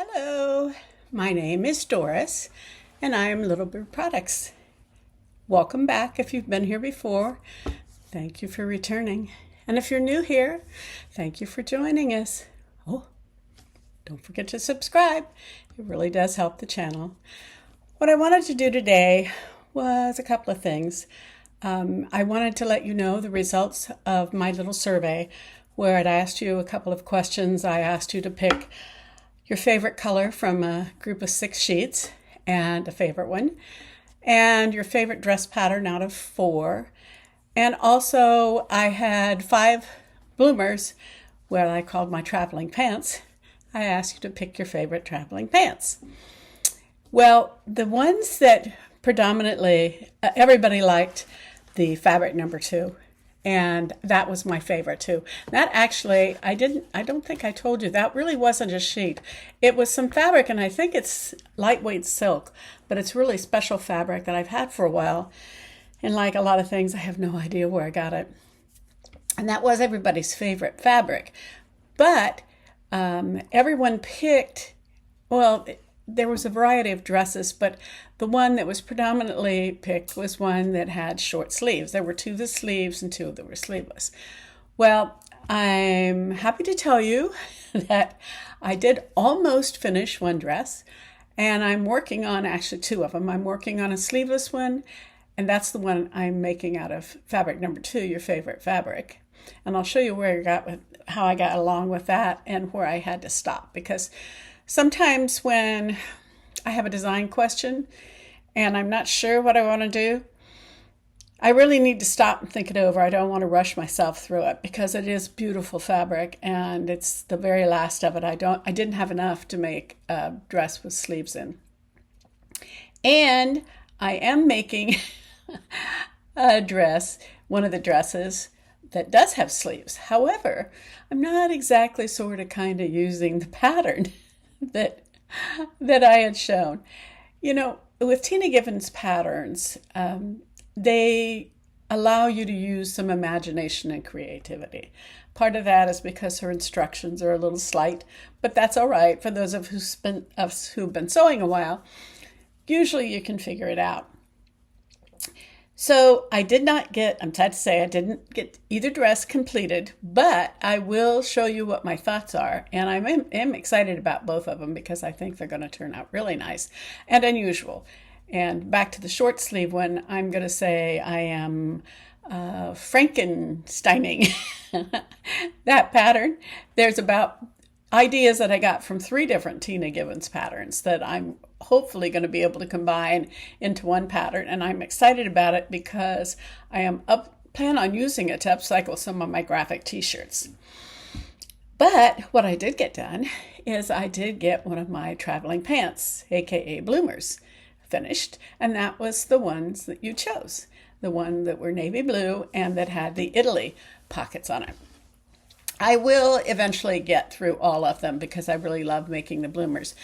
Hello, my name is Doris and I am Little Bird Products. Welcome back if you've been here before. Thank you for returning. And if you're new here, thank you for joining us. Oh, don't forget to subscribe. It really does help the channel. What I wanted to do today was a couple of things. I wanted to let you know the results of my little survey where I'd asked you a couple of questions. I asked you to pick your favorite color from a group of 6 sheets and a favorite one, and your favorite dress pattern out of 4. And also I had 5 bloomers where I called my traveling pants. I asked you to pick your favorite traveling pants. Well, the ones that predominantly everybody liked the fabric number 2. And that was my favorite too. That actually, I don't think I told you, that really wasn't a sheet. It was some fabric, and I think it's lightweight silk, but it's really special fabric that I've had for a while. And like a lot of things, I have no idea where I got it. And that was everybody's favorite fabric. But everyone picked, well, there was a variety of dresses, but the one that was predominantly picked was one that had short sleeves. There were 2 with sleeves and 2 that were sleeveless. Well, I'm happy to tell you that I did almost finish one dress, and I'm working on actually 2 of them. I'm working on a sleeveless one, and that's the one I'm making out of fabric number 2, your favorite fabric. And I'll show you how I got along with that and where I had to stop, because sometimes when I have a design question and I'm not sure what I want to do, I really need to stop and think it over. I don't want to rush myself through it because it is beautiful fabric and it's the very last of it. I didn't have enough to make a dress with sleeves in. And I am making a dress, one of the dresses that does have sleeves. However, I'm not exactly sort of kind of using the pattern that I had shown. You know, with Tina Given's patterns, they allow you to use some imagination and creativity. Part of that is because her instructions are a little slight, but that's all right for those of us who've been sewing a while. Usually you can figure it out. So I'm sad to say I didn't get either dress completed, but I will show you what my thoughts are. And I am excited about both of them because I think they're going to turn out really nice and unusual. And back to the short sleeve one, I'm going to say I am Frankensteining that pattern. There's about ideas that I got from 3 different Tina Given's patterns that I'm hopefully going to be able to combine into one pattern, and I'm excited about it because I plan on using it to upcycle some of my graphic t-shirts. But what I did get done is I did get one of my traveling pants, aka bloomers, finished, and that was the ones that you chose, the one that were navy blue and that had the Italy pockets on it. I will eventually get through all of them because I really love making the bloomers.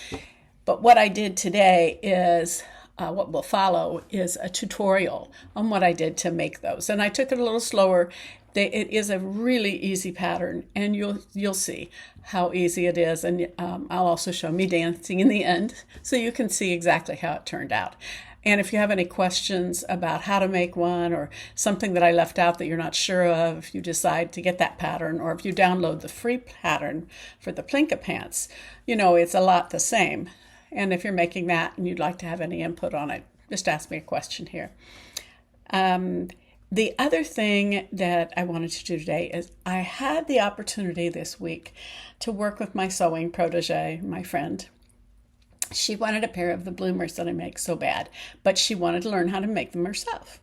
But what I did today is, what will follow is a tutorial on what I did to make those. And I took it a little slower. It is a really easy pattern, and you'll see how easy it is. And I'll also show me dancing in the end so you can see exactly how it turned out. And if you have any questions about how to make one or something that I left out that you're not sure of, if you decide to get that pattern, or if you download the free pattern for the plinka pants, you know, it's a lot the same. And if you're making that and you'd like to have any input on it, just ask me a question here. The other thing that I wanted to do today is I had the opportunity this week to work with my sewing protege, my friend. She wanted a pair of the bloomers that I make so bad, but she wanted to learn how to make them herself.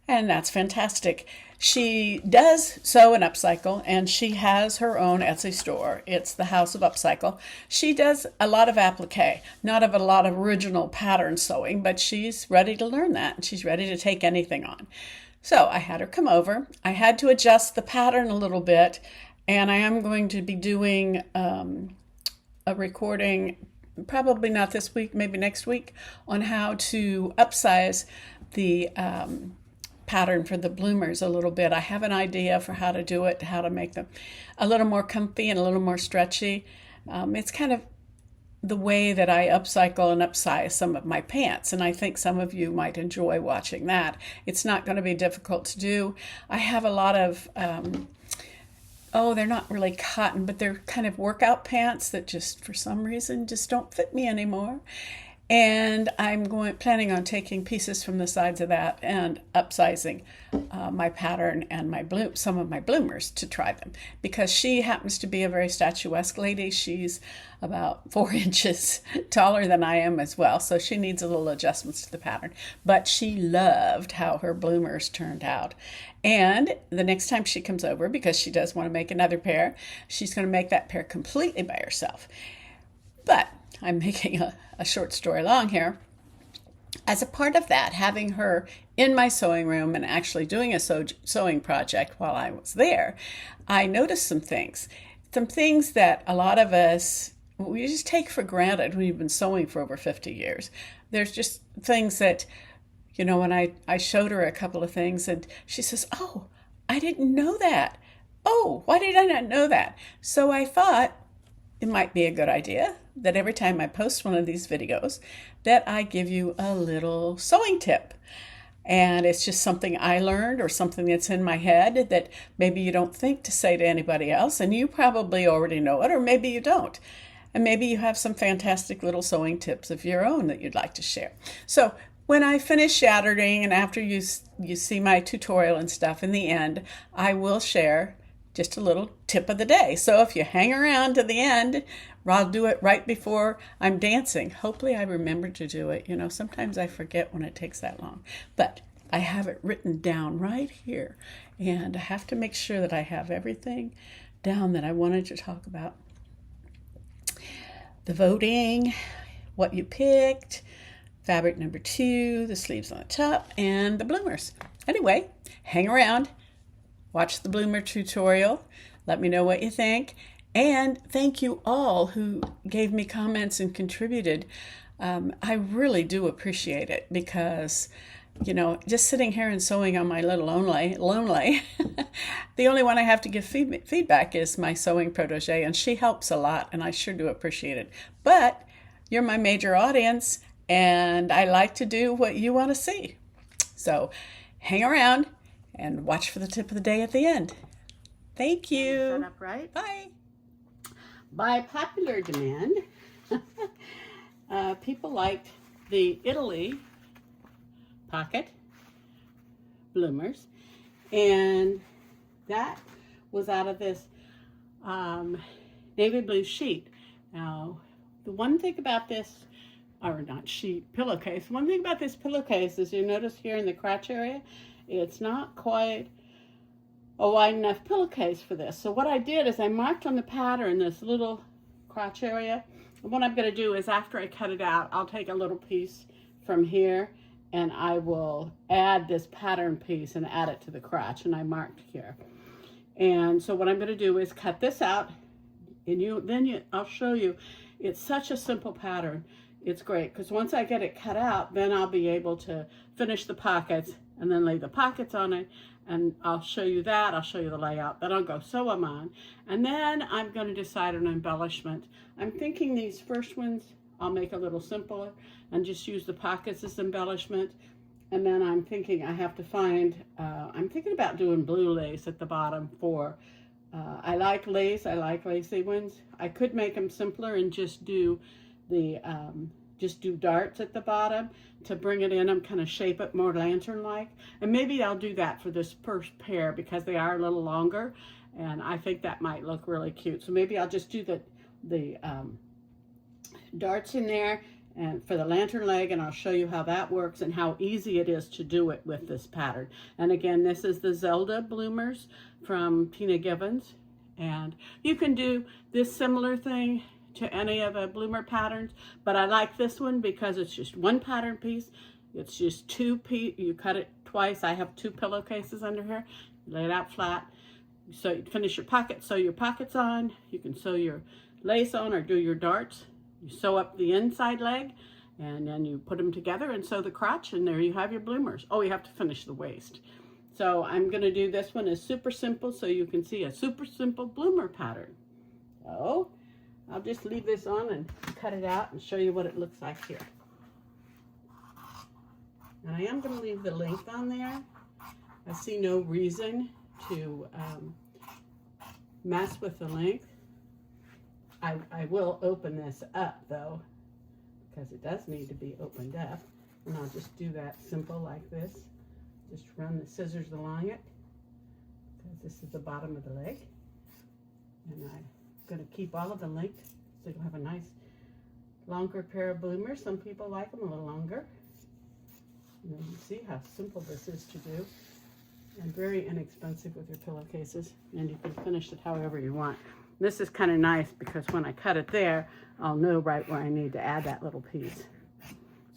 And that's fantastic. She does sew and upcycle, and she has her own Etsy store. It's the House of Upcycle. She does a lot of applique, not of a lot of original pattern sewing, but she's ready to learn that, and she's ready to take anything on. So I had her come over. I had to adjust the pattern a little bit, and I am going to be doing a recording, probably not this week, maybe next week, on how to upsize the pattern for the bloomers a little bit. I have an idea for how to do it, how to make them a little more comfy and a little more stretchy. It's kind of the way that I upcycle and upsize some of my pants. And I think some of you might enjoy watching that. It's not going to be difficult to do. I have a lot of, they're not really cotton, but they're kind of workout pants that just for some reason just don't fit me anymore. And I'm planning on taking pieces from the sides of that and upsizing my pattern and some of my bloomers to try them, because she happens to be a very statuesque lady. She's about 4 inches taller than I am as well, so she needs a little adjustments to the pattern. But she loved how her bloomers turned out. And the next time she comes over, because she does want to make another pair, she's going to make that pair completely by herself. But I'm making a short story long here. As a part of that, having her in my sewing room and actually doing a sewing project while I was there, I noticed some things that a lot of us, we just take for granted when you've been sewing for over 50 years. There's just things that, when I showed her a couple of things and she says, "Oh, I didn't know that. Oh, why did I not know that?" So I thought it might be a good idea that every time I post one of these videos that I give you a little sewing tip. And it's just something I learned or something that's in my head that maybe you don't think to say to anybody else, and you probably already know it, or maybe you don't. And maybe you have some fantastic little sewing tips of your own that you'd like to share. So when I finish shattering and after you see my tutorial and stuff, in the end, I will share just a little tip of the day. So if you hang around to the end, I'll do it right before I'm dancing. Hopefully I remember to do it. Sometimes I forget when it takes that long. But I have it written down right here. And I have to make sure that I have everything down that I wanted to talk about. The voting, what you picked, fabric number 2, the sleeves on the top, and the bloomers. Anyway, hang around. Watch the bloomer tutorial. Let me know what you think. And thank you all who gave me comments and contributed. I really do appreciate it because, just sitting here and sewing on my little lonely, the only one I have to give feedback is my sewing protege, and she helps a lot, and I sure do appreciate it. But you're my major audience, and I like to do what you want to see. So hang around and watch for the tip of the day at the end. Thank you. Set up right. Bye. By popular demand, people liked the Italy pocket bloomers, and that was out of this navy blue sheet. Now, the one thing about this, or not sheet, pillowcase, one thing about this pillowcase is you notice here in the crotch area, it's not quite a wide enough pillowcase for this. So what I did is I marked on the pattern this little crotch area. And what I'm going to do is after I cut it out, I'll take a little piece from here and I will add this pattern piece and add it to the crotch, and I marked here. And so what I'm going to do is cut this out, and I'll show you. It's such a simple pattern. It's great because once I get it cut out, then I'll be able to finish the pockets and then lay the pockets on it. And I'll show you that. I'll show you the layout. Then I'll go sew them on. And then I'm going to decide on embellishment. I'm thinking these first ones I'll make a little simpler and just use the pockets as embellishment. And then I'm thinking I have to find, I'm thinking about doing blue lace at the bottom for, I like lace. I like lacy ones. I could make them simpler and just do the, just do darts at the bottom to bring it in and kind of shape it more lantern-like. And maybe I'll do that for this first pair because they are a little longer, and I think that might look really cute. So maybe I'll just do the darts in there and for the lantern leg, and I'll show you how that works and how easy it is to do it with this pattern. And again, this is the Zelda bloomers from Tina Gibbons, and you can do this similar thing to any of the bloomer patterns, but I like this one because it's just one pattern piece. It's just you cut it twice. I have 2 pillowcases under here. Lay it out flat. So you finish your pocket, sew your pockets on. You can sew your lace on or do your darts. You sew up the inside leg, and then you put them together and sew the crotch, and there you have your bloomers. Oh, you have to finish the waist. So I'm going to do this one as super simple so you can see a super simple bloomer pattern. So I'll just leave this on and cut it out and show you what it looks like here. And I am going to leave the length on there. I see no reason to mess with the length. I will open this up though, because it does need to be opened up. And I'll just do that simple like this. Just run the scissors along it, because this is the bottom of the leg. And I'm going to keep all of the length so you'll have a nice longer pair of bloomers. Some people like them a little longer. And then you see how simple this is to do, and very inexpensive with your pillowcases, and you can finish it however you want. This is kind of nice because when I cut it there, I'll know right where I need to add that little piece.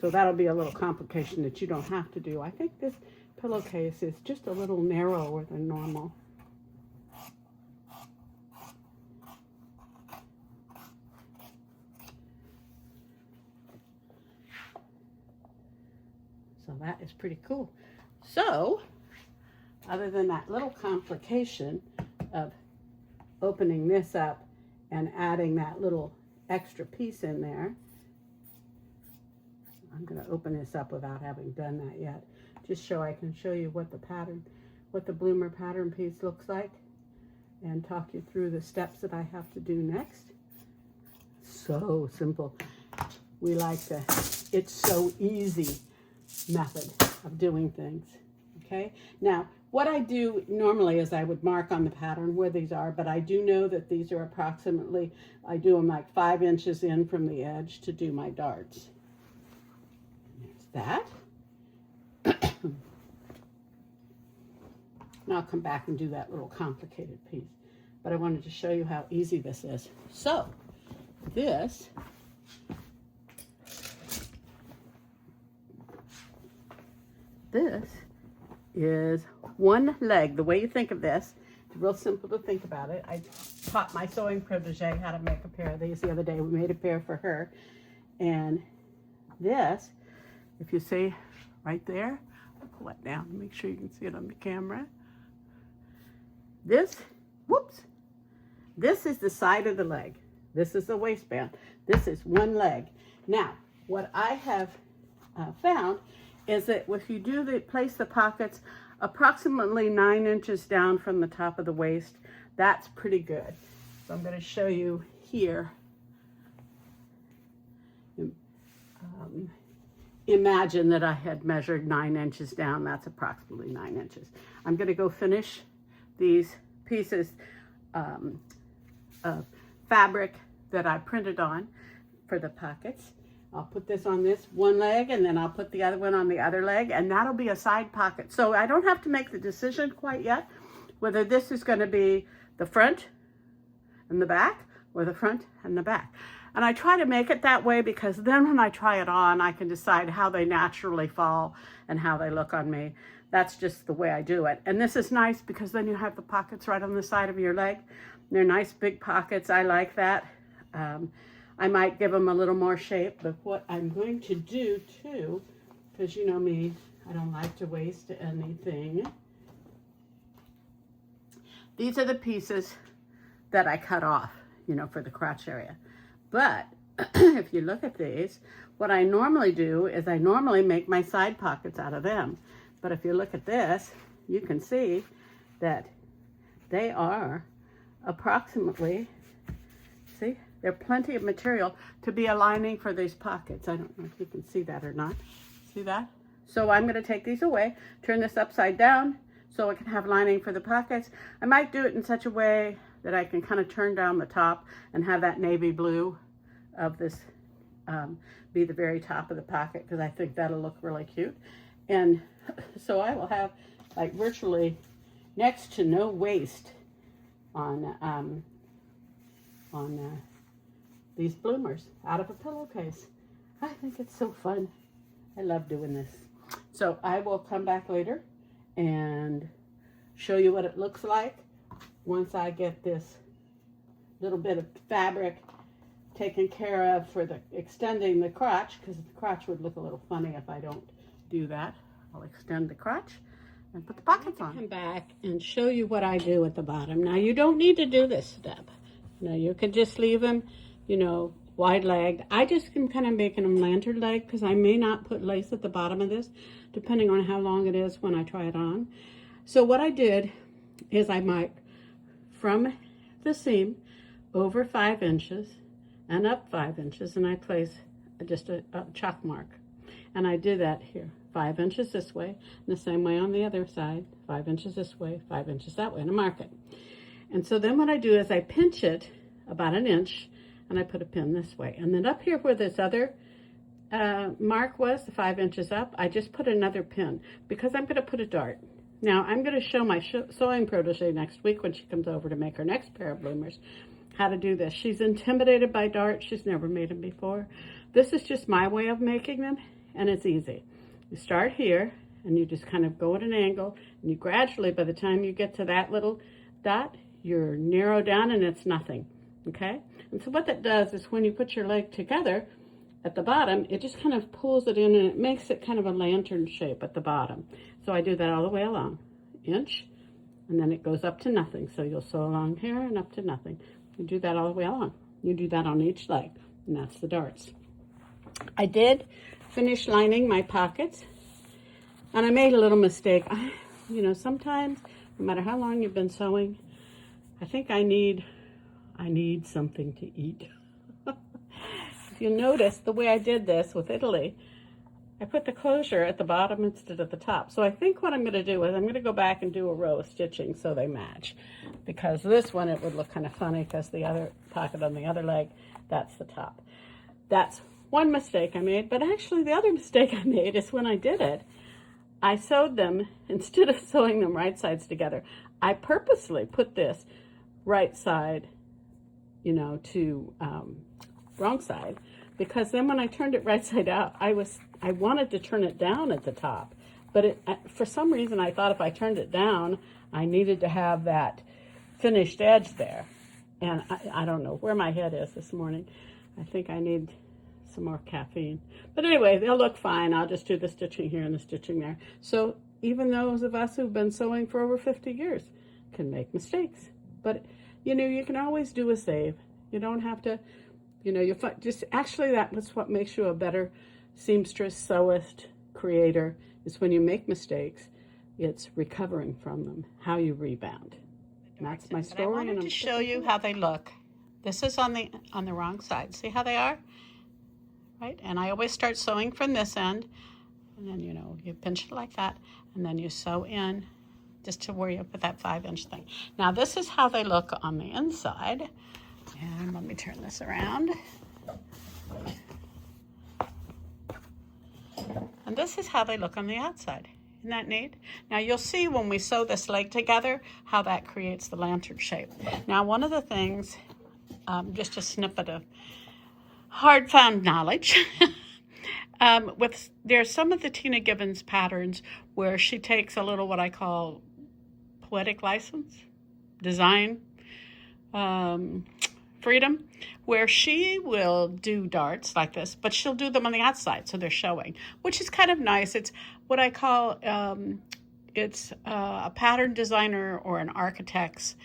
So that'll be a little complication that you don't have to do. I think this pillowcase is just a little narrower than normal. So that is pretty cool. So, other than that little complication of opening this up and adding that little extra piece in there, I'm going to open this up without having done that yet, just so I can show you what the pattern, what the bloomer pattern piece looks like, and talk you through the steps that I have to do next. So simple. We like the it's so easy method of doing things. Okay, now what I do normally is I would mark on the pattern where these are, but I do know that these are approximately, I do them like 5 inches in from the edge to do my darts. There's that. Now I'll come back and do that little complicated piece, but I wanted to show you how easy this is. So this is one leg. The way you think of this, it's real simple to think about it. I taught my sewing protege how to make a pair of these the other day. We made a pair for her. And this, if you see right there, I'll pull it down and make sure you can see it on the camera. This, whoops, this is the side of the leg. This is the waistband. This is one leg. Now, what I have found is that if you do place the pockets approximately 9 inches down from the top of the waist, that's pretty good. So I'm going to show you here. Imagine that I had measured 9 inches down. That's approximately 9 inches. I'm going to go finish these pieces of fabric that I printed on for the pockets. I'll put this on this one leg, and then I'll put the other one on the other leg, and that'll be a side pocket. So I don't have to make the decision quite yet whether this is going to be the front and the back or the front and the back. And I try to make it that way because then when I try it on, I can decide how they naturally fall and how they look on me. That's just the way I do it. And this is nice because then you have the pockets right on the side of your leg. They're nice big pockets. I like that. I might give them a little more shape, but what I'm going to do too, because you know me, I don't like to waste anything. These are the pieces that I cut off, you know, for the crotch area. But if you look at these, what I normally do is I normally make my side pockets out of them. But if you look at this, you can see that they are approximately, see, there's plenty of material to be a lining for these pockets. I don't know if you can see that or not. See that? So I'm going to take these away, turn this upside down so it can have lining for the pockets. I might do it in such a way that I can kind of turn down the top and have that navy blue of this be the very top of the pocket, because I think that'll look really cute. And so I will have like virtually next to no waste on these bloomers out of a pillowcase. I think it's so fun. I love doing this. So I will come back later and show you what it looks like once I get this little bit of fabric taken care of for the extending the crotch, because the crotch would look a little funny if I don't do that. I'll extend the crotch and put the pockets on. Come back and show you what I do at the bottom. Now you don't need to do this step. No, you can just leave them you know, wide-legged. I just am kind of making them lantern leg because I may not put lace at the bottom of this, depending on how long it is when I try it on. So what I did is I marked from the seam over 5 inches and up 5 inches, and I place just a chalk mark. And I did that here, 5 inches this way, and the same way on the other side, 5 inches this way, 5 inches that way, and I mark it. And so then what I do is I pinch it about 1 inch, and I put a pin this way. And then up here where this other mark was, the 5 inches up, I just put another pin because I'm going to put a dart. Now I'm going to show my sewing protege next week when she comes over to make her next pair of bloomers how to do this. She's intimidated by darts. She's never made them before. This is just my way of making them, and it's easy. You start here, and you just kind of go at an angle, and you gradually, by the time you get to that little dot, you're narrowed down and it's nothing, okay? And so what that does is when you put your leg together at the bottom, it just kind of pulls it in and it makes it kind of a lantern shape at the bottom. So I do that all the way along, inch, and then it goes up to nothing. So you'll sew along here and up to nothing. You do that all the way along. You do that on each leg, and that's the darts. I did finish lining my pockets, and I made a little mistake. You know, sometimes, no matter how long you've been sewing, I think I need something to eat. If you notice, the way I did this with Italy, I put the closure at the bottom instead of the top. So I think what I'm going to do is I'm going to go back and do a row of stitching so they match. Because this one, it would look kind of funny because the other pocket on the other leg, that's the top. That's one mistake I made. But actually, the other mistake I made is when I did it, I sewed them, instead of sewing them right sides together, I purposely put this right side, you know, to wrong side, because then when I turned it right side out, I wanted to turn it down at the top, but for some reason I thought if I turned it down, I needed to have that finished edge there, and I don't know where my head is this morning. I think I need some more caffeine, but anyway, they'll look fine. I'll just do the stitching here and the stitching there. So even those of us who've been sewing for over 50 years can make mistakes, but you know, you can always do a save. You don't have to, you know, just actually that's what makes you a better seamstress, sewist, creator, is when you make mistakes, it's recovering from them, how you rebound. And that's my story. I wanted to show you how they look. This is on the wrong side. See how they are? Right? And I always start sewing from this end, and then, you know, you pinch it like that, and then you sew in just to where you put that 5-inch thing. Now this is how they look on the inside. And let me turn this around. And this is how they look on the outside. Isn't that neat? Now you'll see when we sew this leg together how that creates the lantern shape. Now one of the things, just a snippet of hard-found knowledge, there's some of the Tina Gibbons patterns where she takes a little what I call poetic license, design, freedom, where she will do darts like this, but she'll do them on the outside so they're showing, which is kind of nice. It's what I call, it's a pattern designer or an architect's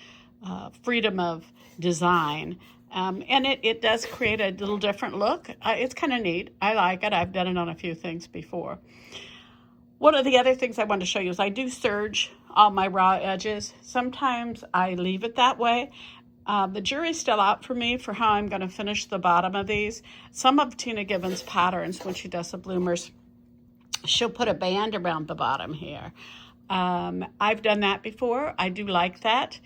freedom of design. And it does create a little different look. It's kind of neat. I like it. I've done it on a few things before. One of the other things I wanted to show you is I do serge all my raw edges. Sometimes I leave it that way. The jury's still out for me for how I'm going to finish the bottom of these. Some of Tina Gibbons' patterns, when she does the bloomers, she'll put a band around the bottom here. I've done that before. I do like that.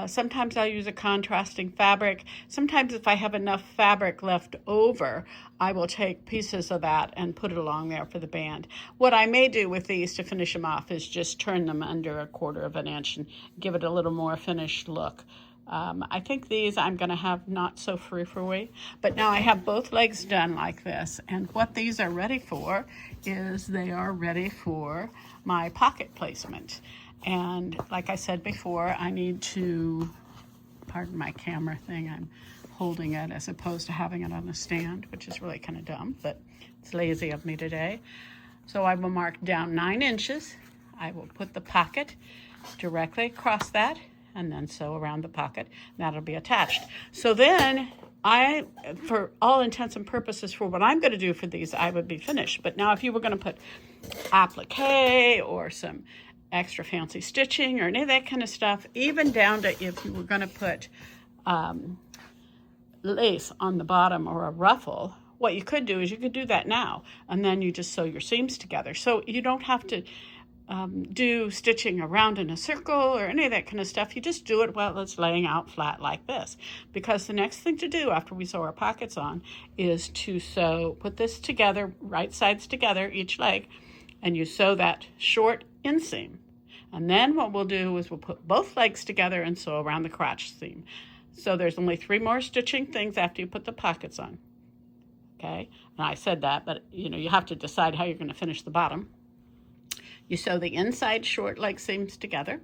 Sometimes I'll use a contrasting fabric. Sometimes if I have enough fabric left over, I will take pieces of that and put it along there for the band. What I may do with these to finish them off is just turn them under 1/4 of an inch and give it a little more finished look. I think these I'm going to have not so free, but now I have both legs done like this, and what these are ready for is they are ready for my pocket placement. And like I said before, I need to, pardon my camera thing, I'm holding it as opposed to having it on the stand, which is really kind of dumb, but it's lazy of me today. So I will mark down 9 inches. I will put the pocket directly across that and then sew around the pocket. That'll be attached. So then for all intents and purposes for what I'm going to do for these, I would be finished. But now if you were going to put applique or some extra fancy stitching or any of that kind of stuff, even down to if you were going to put lace on the bottom or a ruffle, what you could do is you could do that now, and then you just sew your seams together. So you don't have to do stitching around in a circle or any of that kind of stuff. You just do it while it's laying out flat like this. Because the next thing to do after we sew our pockets on is to put this together, right sides together, each leg, and you sew that short inseam. And then what we'll do is we'll put both legs together and sew around the crotch seam. So there's only 3 more stitching things after you put the pockets on. Okay, and I said that, but you have to decide how you're going to finish the bottom. You sew the inside short leg seams together.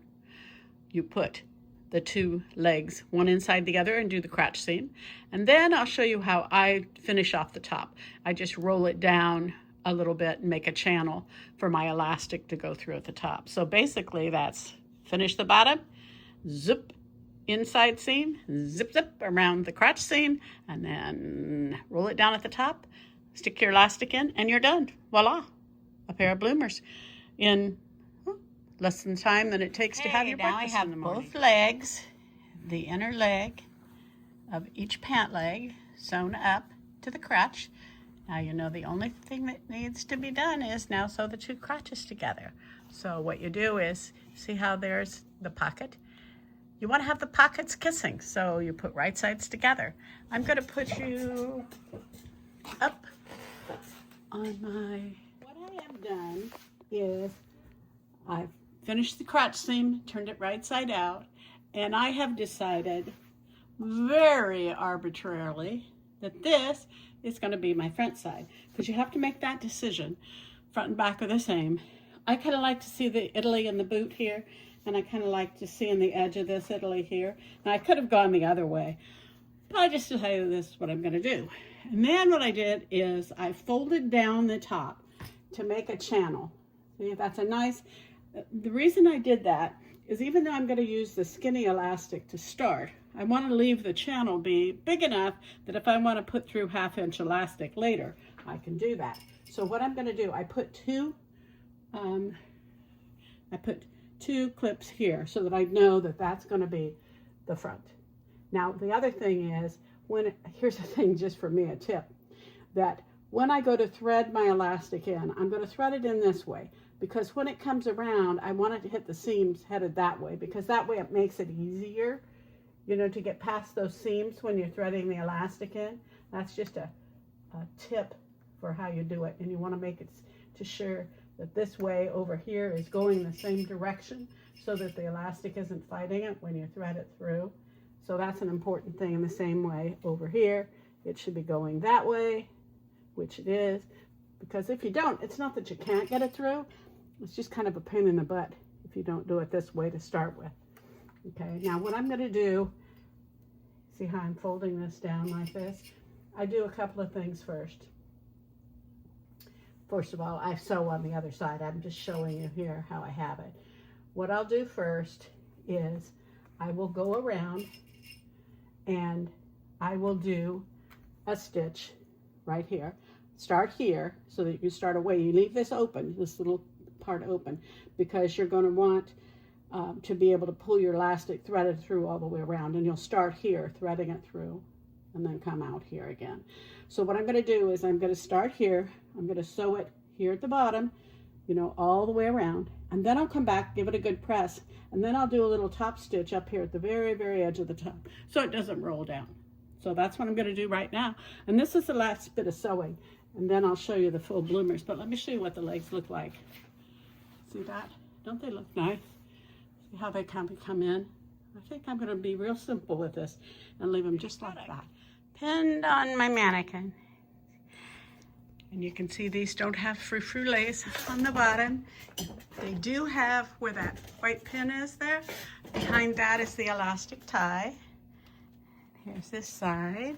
You put the 2 legs one inside the other and do the crotch seam. And then I'll show you how I finish off the top. I just roll it down a little bit and make a channel for my elastic to go through at the top. So basically that's finish the bottom, zip, inside seam, zip, zip around the crotch seam, and then roll it down at the top, stick your elastic in, and you're done. Voila, a pair of bloomers in less than the time than it takes to have your breakfast in the morning. Both legs, the inner leg of each pant leg sewn up to the crotch. Now the only thing that needs to be done is now sew the 2 crotches together. So what you do is, see how there's the pocket? You want to have the pockets kissing, so you put right sides together. I'm going to put you up on my... What I have done is I've finished the crotch seam, turned it right side out, and I have decided very arbitrarily that this is going to be my front side, because you have to make that decision. Front and back are the same. I kind of like to see the Italy in the boot here, and I kind of like to see in the edge of this Italy here. Now I could have gone the other way, but I just decided this is what I'm going to do. And then what I did is I folded down the top to make a channel. See, that's a nice, the reason I did that is even though I'm going to use the skinny elastic to start, I want to leave the channel be big enough that if I want to put through 1/2-inch elastic later, I can do that. So what I'm going to do, I put two clips here so that I know that that's going to be the front. Now the other thing is, here's the thing, just for me, a tip, that when I go to thread my elastic in, I'm going to thread it in this way, because when it comes around, I want it to hit the seams headed that way, because that way it makes it easier, to get past those seams when you're threading the elastic in. That's just a tip for how you do it, and you want to make it to sure that this way over here is going the same direction so that the elastic isn't fighting it when you thread it through. So that's an important thing. In the same way over here, it should be going that way, which it is, because if you don't, it's not that you can't get it through, it's just kind of a pain in the butt if you don't do it this way to start with. Okay, now what I'm going to do, see how I'm folding this down like this? I do a couple of things first. First of all, I sew on the other side. I'm just showing you here how I have it. What I'll do first is I will go around and I will do a stitch right here. Start here so that you can start away. You leave this open, this little part open, because you're going to want to be able to pull your elastic threaded through all the way around, and you'll start here threading it through and then come out here again. So what I'm going to do is I'm going to start here, I'm going to sew it here at the bottom, all the way around, and then I'll come back, give it a good press, and then I'll do a little top stitch up here at the very, very edge of the top so it doesn't roll down. So that's what I'm going to do right now, and this is the last bit of sewing, and then I'll show you the full bloomers. But let me show you what the legs look like. See that? Don't they look nice? See how they come in? I think I'm going to be real simple with this and leave them just like that, pinned on my mannequin. And you can see these don't have frou-frou lace on the bottom. They do have where that white pin is there. Behind that is the elastic tie. Here's this side.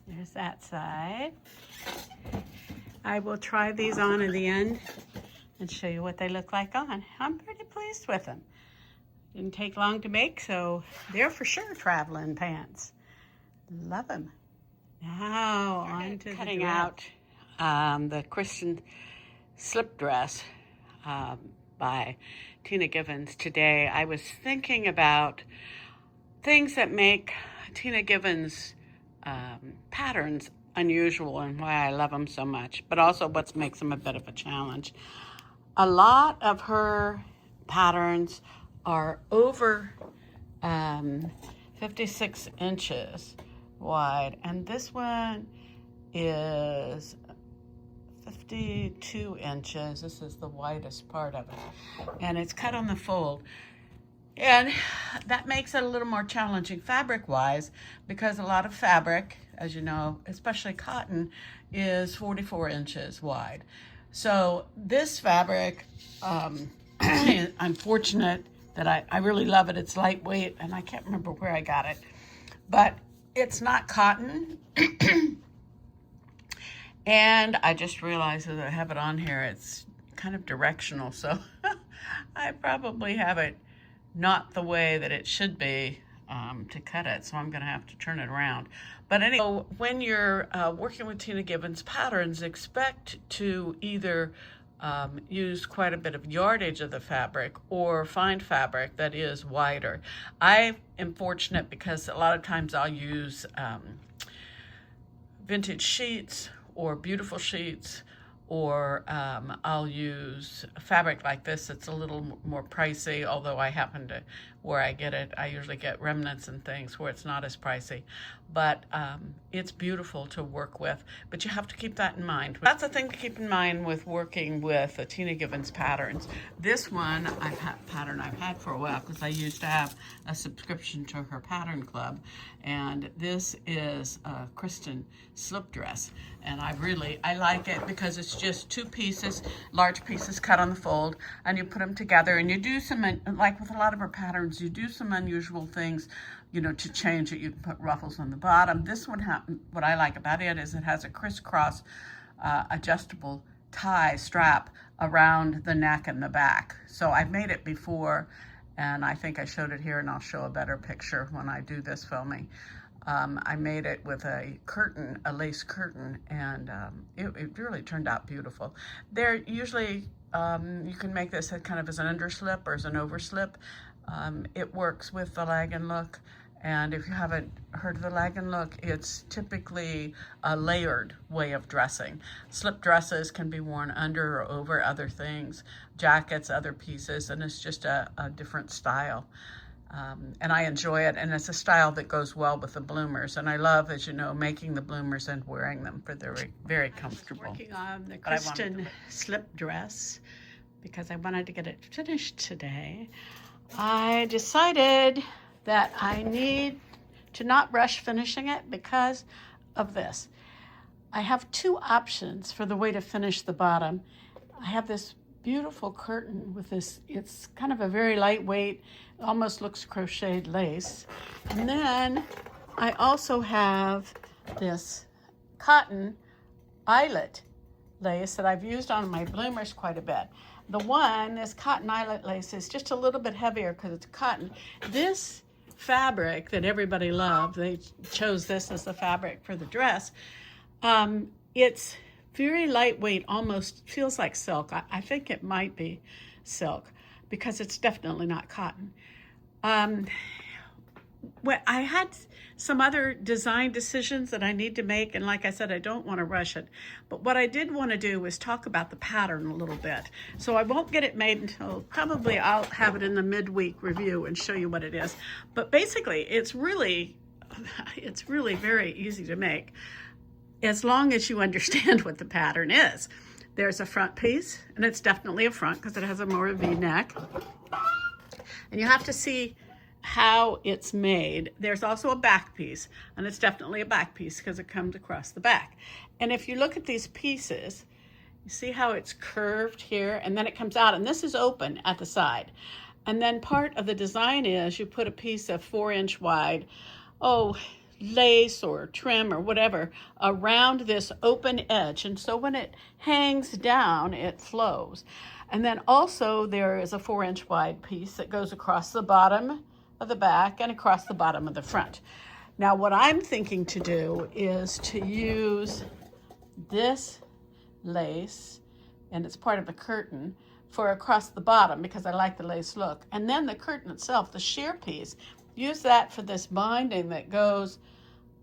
There's that side. I will try these on at the end and show you what they look like on. I'm pretty pleased with them. Didn't take long to make, so they're for sure traveling pants. Love them. Now on to cutting out the Christian slip dress by Tina Givens today. I was thinking about things that make Tina Givens patterns unusual and why I love them so much, but also what makes them a bit of a challenge. A lot of her patterns are over 56 inches wide, and this one is 52 inches. This is the widest part of it, and it's cut on the fold. And that makes it a little more challenging fabric-wise, because a lot of fabric, as you know, especially cotton, is 44 inches wide. So this fabric, I'm fortunate that I really love it. It's lightweight, and I can't remember where I got it, but it's not cotton. And I just realized that I have it on here, it's kind of directional, so I probably have it not the way that it should be to cut it, so I'm going to have to turn it around. But anyway, when you're working with Tina Givens patterns, expect to either use quite a bit of yardage of the fabric or find fabric that is wider. I am fortunate because a lot of times I'll use vintage sheets or beautiful sheets, or I'll use fabric like this. It's a little more pricey, although I happen to, where I get it, I usually get remnants and things where it's not as pricey. But it's beautiful to work with, but you have to keep that in mind. That's a thing to keep in mind with working with the Tina Givens patterns. This one I've had for a while because I used to have a subscription to her pattern club, and this is a Christian slip dress, and I like it because it's just two pieces, large pieces cut on the fold, and you put them together, and you do some, like with a lot of her patterns, you do some unusual things, you know, to change it. You can put ruffles on the bottom. This one, what I like about it is it has a crisscross adjustable tie strap around the neck and the back. So I've made it before, and I think I showed it here, and I'll show a better picture when I do this filming. I made it with a curtain, a lace curtain, and it really turned out beautiful. They're usually, you can make this kind of as an underslip or as an overslip. It works with the lag-in look, and if you haven't heard of the lag-in look, it's typically a layered way of dressing. Slip dresses can be worn under or over other things, jackets, other pieces, and it's just a different style. And I enjoy it, and it's a style that goes well with the bloomers. And I love, as you know, making the bloomers and wearing them, for they're very comfortable. Working on the Christian slip dress because I wanted to get it finished today. I decided that I need to not rush finishing it because of this. I have two options for the way to finish the bottom. I have this beautiful curtain with this, it's kind of a very lightweight, almost looks crocheted lace. And then I also have this cotton eyelet lace that I've used on my bloomers quite a bit. This cotton eyelet lace is just a little bit heavier because it's cotton. This fabric that everybody loved, they chose this as the fabric for the dress. It's very lightweight, almost feels like silk. I think it might be silk because it's definitely not cotton. I had some other design decisions that I need to make, and like I said, I don't want to rush it. But what I did want to do was talk about the pattern a little bit. So I won't get it made until probably I'll have it in the midweek review and show you what it is. But basically, it's really very easy to make, as long as you understand what the pattern is. There's a front piece, and it's definitely a front because it has a more V-neck. And you have to see how it's made. There's also a back piece, and it's definitely a back piece because it comes across the back. And if you look at these pieces, you see how it's curved here, and then it comes out, and this is open at the side. And then part of the design is you put a piece of 4-inch wide, lace or trim or whatever around this open edge, and so when it hangs down, it flows. And then also there is a 4-inch wide piece that goes across the bottom of the back and across the bottom of the front. Now what I'm thinking to do is to use this lace, and it's part of the curtain, for across the bottom because I like the lace look. And then the curtain itself, the sheer piece, use that for this binding that goes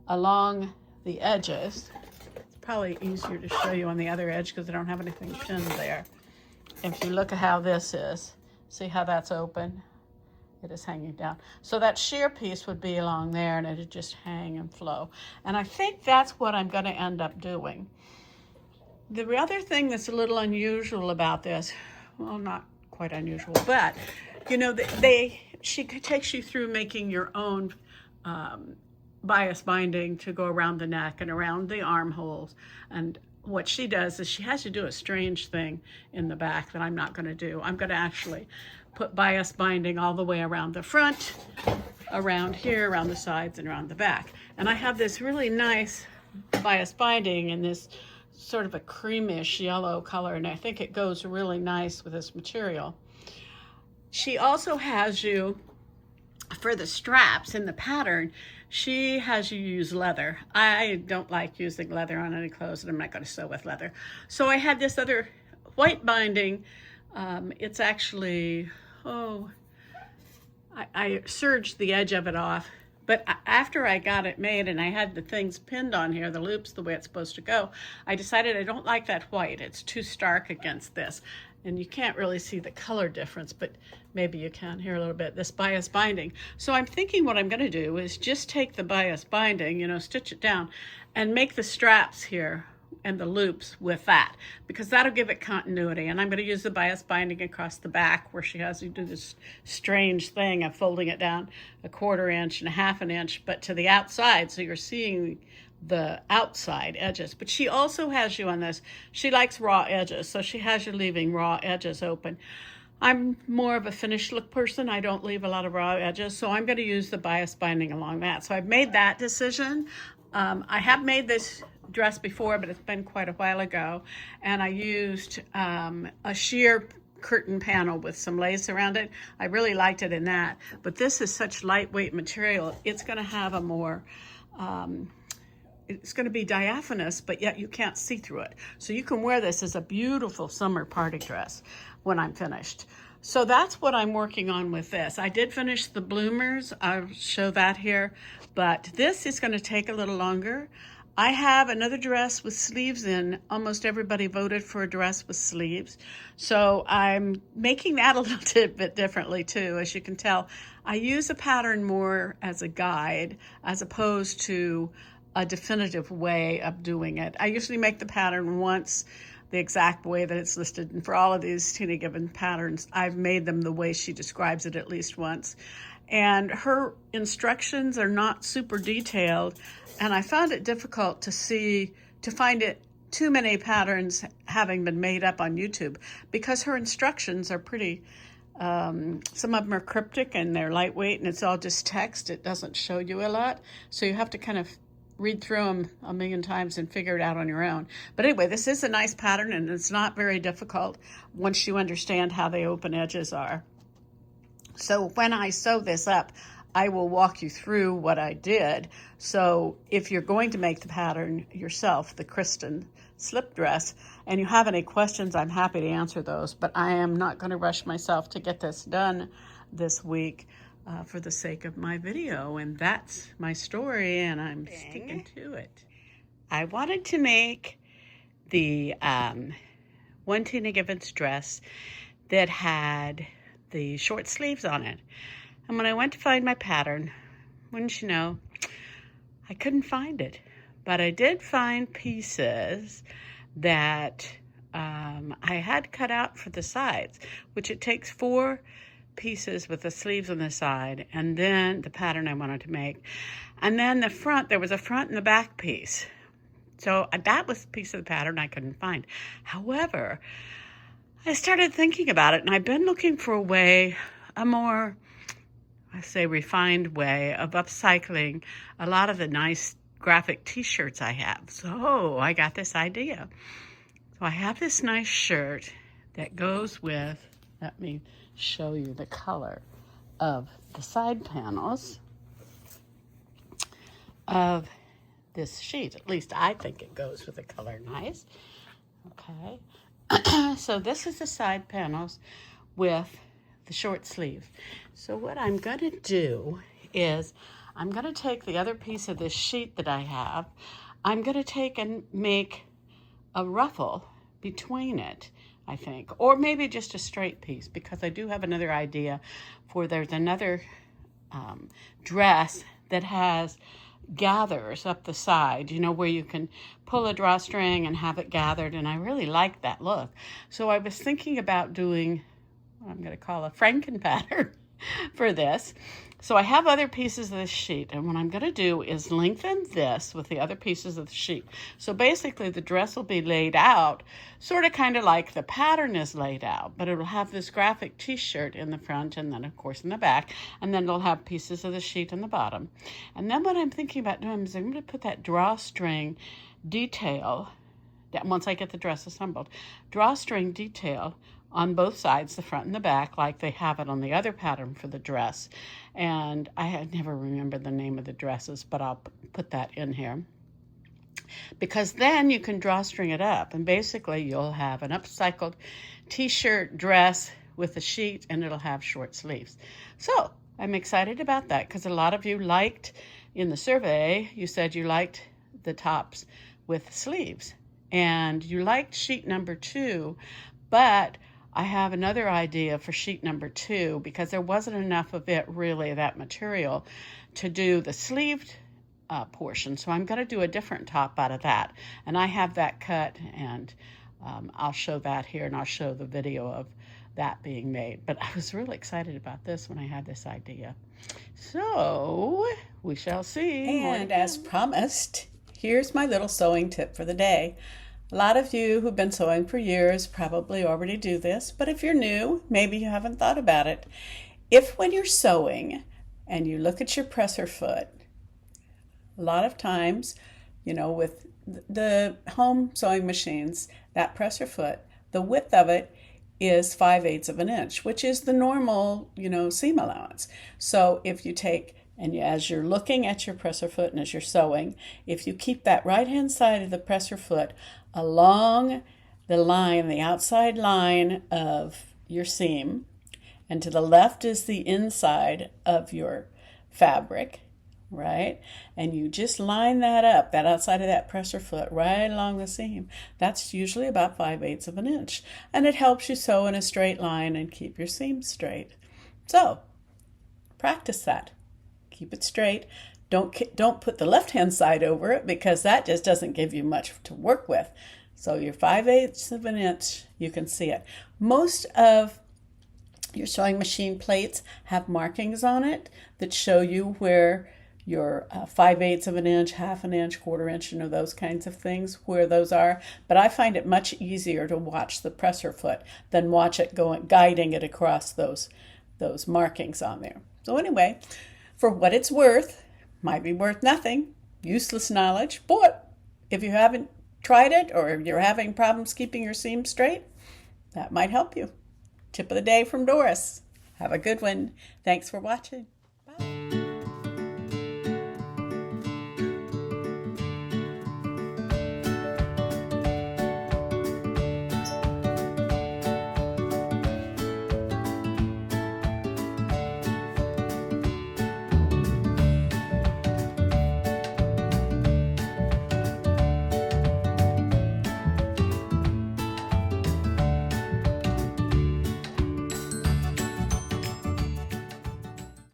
along the edges. It's probably easier to show you on the other edge because I don't have anything pinned there. If you look at how this is, see how that's open? It is hanging down. So that sheer piece would be along there and it'd just hang and flow. And I think that's what I'm going to end up doing. The other thing that's a little unusual about this, well, not quite unusual, but you know, she takes you through making your own bias binding to go around the neck and around the armholes. And what she does is she has you do a strange thing in the back that I'm not going to do. I'm going to actually put bias binding all the way around the front, around here, around the sides, and around the back. And I have this really nice bias binding in this sort of a creamish yellow color, and I think it goes really nice with this material. She also has you, for the straps in the pattern, she has you use leather. I don't like using leather on any clothes, and I'm not going to sew with leather. So I had this other white binding. It's actually, I serged the edge of it off. But after I got it made and I had the things pinned on here, the loops the way it's supposed to go, I decided I don't like that white. It's too stark against this. And you can't really see the color difference, but maybe you can here a little bit, this bias binding. So I'm thinking what I'm going to do is just take the bias binding, you know, stitch it down and make the straps here and the loops with that, because that'll give it continuity. And I'm going to use the bias binding across the back where she has you do this strange thing of folding it down 1/4 inch and 1/2 inch, but to the outside, so you're seeing the outside edges. But she also has you on this, she likes raw edges, so she has you leaving raw edges open. I'm more of a finished look person. I don't leave a lot of raw edges, so I'm going to use the bias binding along that. So I've made that decision. I have made this dress before, but it's been quite a while ago, and I used a sheer curtain panel with some lace around it. I really liked it in that, but this is such lightweight material. It's going to have a more it's going to be diaphanous, but yet you can't see through it. So you can wear this as a beautiful summer party dress when I'm finished. So that's what I'm working on with this. I did finish the bloomers. I'll show that here, but this is going to take a little longer. I have another dress with sleeves in. Almost everybody voted for a dress with sleeves. So I'm making that a little bit differently too. As you can tell, I use a pattern more as a guide as opposed to a definitive way of doing it. I usually make the pattern once, the exact way that it's listed. And for all of these Tina Gibbon patterns, I've made them the way she describes it at least once. And her instructions are not super detailed. And I found it difficult to find it too many patterns having been made up on YouTube, because her instructions are pretty, some of them are cryptic and they're lightweight and it's all just text. It doesn't show you a lot. So you have to kind of read through them a million times and figure it out on your own. But anyway, this is a nice pattern and it's not very difficult once you understand how the open edges are. So when I sew this up, I will walk you through what I did. So if you're going to make the pattern yourself, the Kristen slip dress, and you have any questions, I'm happy to answer those. But I am not going to rush myself to get this done this week for the sake of my video. And that's my story, and I'm sticking to it. I wanted to make the one Tina Gibbons dress that had the short sleeves on it. And when I went to find my pattern, wouldn't you know, I couldn't find it. But I did find pieces that I had cut out for the sides, which it takes 4 pieces with the sleeves on the side, and then the pattern I wanted to make. And then the front, there was a front and the back piece. So that was the piece of the pattern I couldn't find. However, I started thinking about it, and I've been looking for a way, a more, I say, refined way of upcycling a lot of the nice graphic t-shirts I have. So I got this idea. So I have this nice shirt that goes with, let me show you the color of the side panels of this sheet. At least I think it goes with the color nice. Okay, so this is the side panels with the short sleeve. So what I'm going to do is I'm going to take the other piece of this sheet that I have. I'm going to take and make a ruffle between it, I think, or maybe just a straight piece, because I do have another idea for, there's another dress that has gathers up the side, you know, where you can pull a drawstring and have it gathered, and I really like that look. So I was thinking about doing what I'm going to call a Franken-pattern for this. So I have other pieces of this sheet, and what I'm going to do is lengthen this with the other pieces of the sheet. So basically the dress will be laid out sort of kind of like the pattern is laid out, but it'll have this graphic t-shirt in the front and then of course in the back, and then it'll have pieces of the sheet in the bottom. And then what I'm thinking about doing is I'm going to put that drawstring detail, that once I get the dress assembled, drawstring detail on both sides, the front and the back, like they have it on the other pattern for the dress. And I had never remembered the name of the dresses, but I'll put that in here. Because then you can drawstring it up, and basically you'll have an upcycled t-shirt dress with a sheet, and it'll have short sleeves. So I'm excited about that, because a lot of you liked, in the survey, you said you liked the tops with sleeves. And you liked sheet number 2, but I have another idea for sheet number 2, because there wasn't enough of it, really, that material, to do the sleeved portion. So I'm going to do a different top out of that. And I have that cut, and I'll show that here, and I'll show the video of that being made. But I was really excited about this when I had this idea. So we shall see. And as promised, here's my little sewing tip for the day. A lot of you who've been sewing for years probably already do this, but if you're new, maybe you haven't thought about it. If when you're sewing and you look at your presser foot, a lot of times, you know, with the home sewing machines, that presser foot, the width of it is 5/8 of an inch, which is the normal, you know, seam allowance. So if you take, and as you're looking at your presser foot and as you're sewing, if you keep that right-hand side of the presser foot along the line, the outside line of your seam, and to the left is the inside of your fabric, right? And you just line that up, that outside of that presser foot, right along the seam. That's usually about 5/8 of an inch. And it helps you sew in a straight line and keep your seam straight. So, practice that. Keep it straight. Don't put the left-hand side over it, because that just doesn't give you much to work with. So your 5/8 of an inch, you can see it. Most of your sewing machine plates have markings on it that show you where your 5/8 of an inch, half an inch, quarter inch, you know, those kinds of things, where those are. But I find it much easier to watch the presser foot than watch it guiding it across those markings on there. So anyway, for what it's worth, might be worth nothing, useless knowledge, but if you haven't tried it or you're having problems keeping your seam straight, that might help you. Tip of the day from Doris. Have a good one. Thanks for watching.